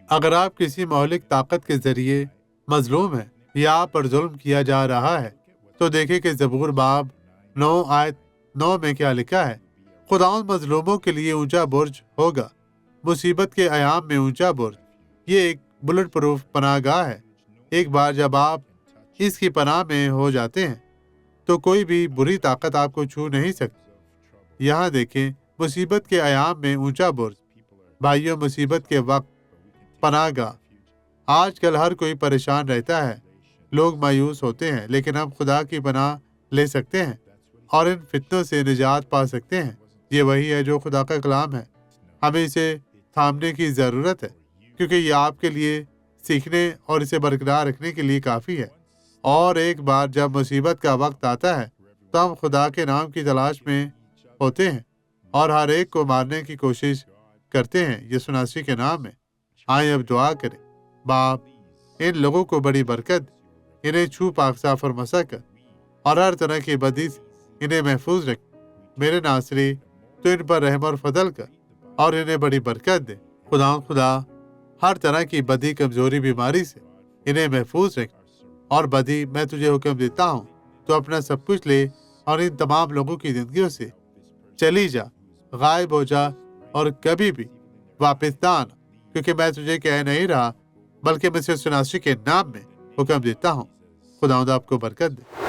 اگر آپ کسی مہلک طاقت کے ذریعے مظلوم ہیں یا آپ پر ظلم کیا جا رہا ہے تو دیکھیں کہ زبور باب 9 آیت 9 میں کیا لکھا ہے۔ خداوند مظلوموں کے لیے اونچا برج ہوگا، مصیبت کے ایام میں اونچا برج۔ یہ ایک بلٹ پروف پناہ گاہ ہے۔ ایک بار جب آپ اس کی پناہ میں ہو جاتے ہیں تو کوئی بھی بری طاقت آپ کو چھو نہیں سکتی۔ یہاں دیکھیں، مصیبت کے ایام میں اونچا برج۔ بھائیوں، مصیبت کے وقت پناہ گاہ۔ آج کل ہر کوئی پریشان رہتا ہے، لوگ مایوس ہوتے ہیں، لیکن ہم خدا کی پناہ لے سکتے ہیں اور ان فتنوں سے نجات پا سکتے ہیں۔ یہ وہی ہے جو خدا کا کلام ہے۔ ہمیں اسے تھامنے کی ضرورت ہے کیونکہ یہ آپ کے لیے سیکھنے اور اسے برقرار رکھنے کے لیے کافی ہے۔ اور ایک بار جب مصیبت کا وقت آتا ہے تو ہم خدا کے نام کی تلاش میں ہوتے ہیں اور ہر ایک کو مارنے کی کوشش کرتے ہیں یسوع مسیح کے نام میں۔ آئیں اب دعا کریں۔ باپ، ان لوگوں کو بڑی برکت، انہیں چھو پاک صاف اور مسح کر اور ہر طرح کی بدی سے انہیں محفوظ رکھ۔ میرے ناصری، تو ان پر رحم اور فضل کر اور انہیں بڑی برکت دے۔ خدا ہر طرح کی بدی، کمزوری، بیماری سے انہیں محفوظ رکھ۔ اور بدی، میں تجھے حکم دیتا ہوں تو اپنا سب کچھ لے اور ان تمام لوگوں کی زندگیوں سے چلی جا، غائب ہو جا اور کبھی بھی واپس نہ آنا، کیونکہ میں تجھے کہہ نہیں رہا بلکہ میں یسوع مسیح کے نام میں حکم دیتا ہوں۔ خداوند آپ کو برکت دے۔